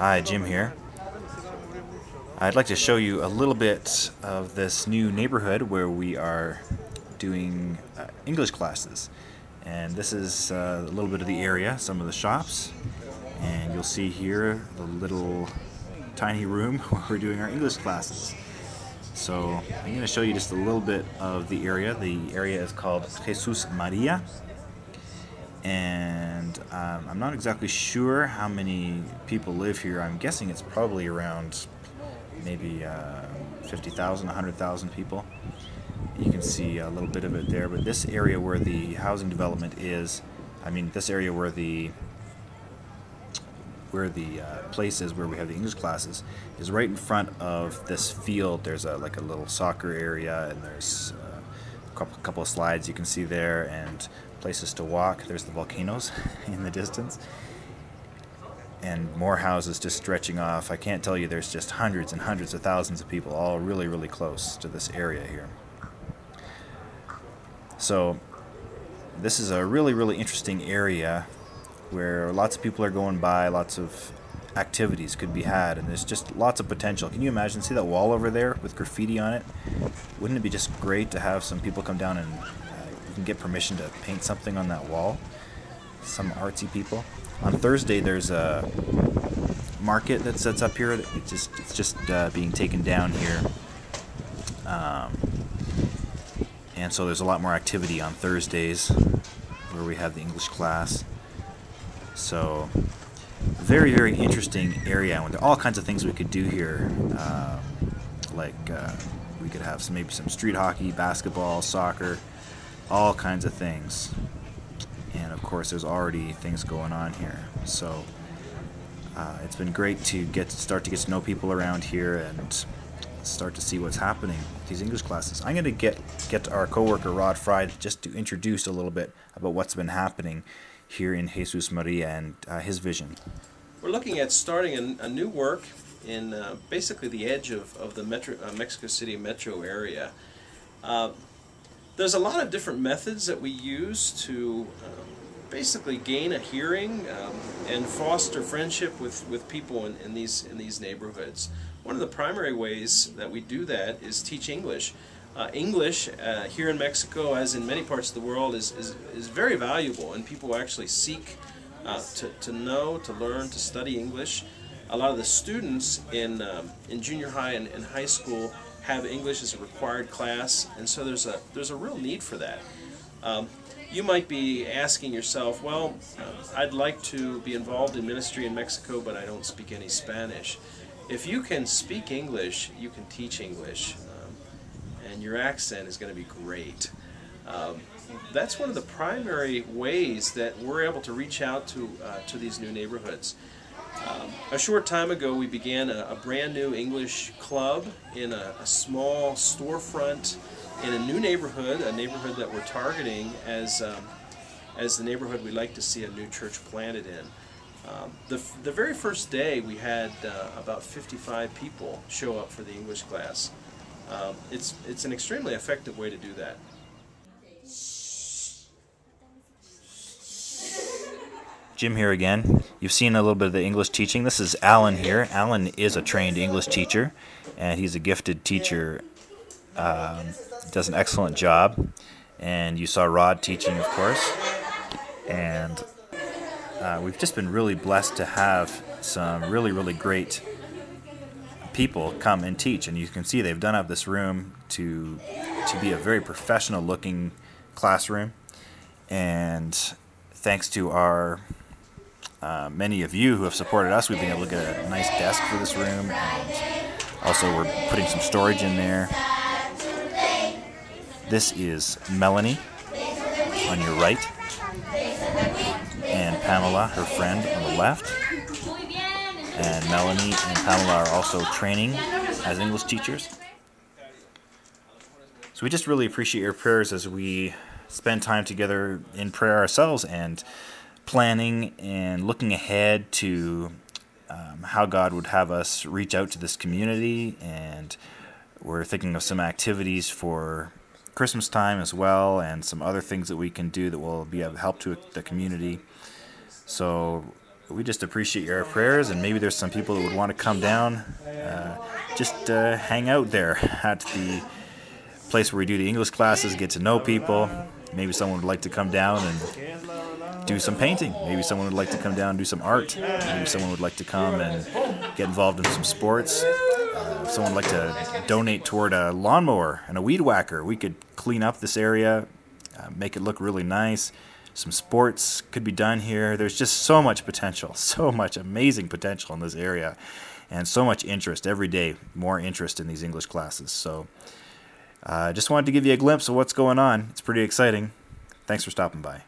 Hi, Jim here. I'd like to show you a little bit of this new neighborhood where we are doing English classes. And this is a little bit of the area, some of the shops. And you'll see here the little tiny room where we're doing our English classes. So I'm going to show you just a little bit of the area. The area is called Jesus Maria. And I'm not exactly sure how many people live here. I'm guessing it's probably around maybe 50,000, 100,000 people. You can see a little bit of it there, but this area where the housing development is, this area where the place is where we have the English classes is right in front of this field. There's like a little soccer area, and there's a couple of slides you can see there, and places to walk. There's the volcanoes in the distance, and more houses just stretching off. I can't tell you, there's just hundreds and hundreds of thousands of people all really, really close to this area here. So this is a really, really interesting area where lots of people are going by, lots of activities could be had, and there's just lots of potential. Can you imagine, see that wall over there with graffiti on it? Wouldn't it be just great to have some people come down and you can get permission to paint something on that wall? Some artsy people. On Thursday there's a market that sets up here. It's just being taken down here, and so there's a lot more activity on Thursdays where we have the English class. So very, very interesting area, and there are all kinds of things we could do here. We could have maybe some street hockey, basketball, soccer, all kinds of things. And of course there's already things going on here. So it's been great to start to get to know people around here and start to see what's happening with these English classes. I'm going to get our coworker Rod Fry just to introduce a little bit about what's been happening here in Jesus Maria and his vision. We're looking at starting a new work in basically the edge of the Mexico City metro area. There's a lot of different methods that we use to basically gain a hearing and foster friendship with people in these neighborhoods. One of the primary ways that we do that is teach English. English here in Mexico, as in many parts of the world, is very valuable, and people actually seek to know, to learn, to study English. A lot of the students in junior high and high school have English as a required class, and so there's a real need for that. You might be asking yourself, well, I'd like to be involved in ministry in Mexico, but I don't speak any Spanish. If you can speak English, you can teach English, and your accent is going to be great. That's one of the primary ways that we're able to reach out to these new neighborhoods. A short time ago, we began a brand new English club in a small storefront in a new neighborhood, a neighborhood that we're targeting as the neighborhood we'd like to see a new church planted in. The very first day, we had about 55 people show up for the English class. It's an extremely effective way to do that. Jim here again. You've seen a little bit of the English teaching. This is Allan here. Allan is a trained English teacher, and he's a gifted teacher. Does an excellent job. And you saw Rod teaching, of course. And we've just been really blessed to have some really, really great people come and teach. And you can see they've done up this room to be a very professional looking classroom. And thanks to our many of you who have supported us, we've been able to get a nice desk for this room, and also we're putting some storage in there. This is Melanie on your right, and Pamela, her friend, on the left. And Melanie and Pamela are also training as English teachers. So we just really appreciate your prayers as we spend time together in prayer ourselves and planning and looking ahead to how God would have us reach out to this community. And we're thinking of some activities for Christmas time as well, and some other things that we can do that will be of help to the community. So we just appreciate your prayers, and maybe there's some people that would want to come down, just hang out there at the place where we do the English classes, get to know people. Maybe someone would like to come down and do some painting. Maybe someone would like to come down and do some art. Maybe someone would like to come and get involved in some sports. If someone would like to donate toward a lawnmower and a weed whacker, we could clean up this area, make it look really nice. Some sports could be done here. There's just so much potential, so much amazing potential in this area, and so much interest every day, more interest in these English classes. So I just wanted to give you a glimpse of what's going on. It's pretty exciting. Thanks for stopping by.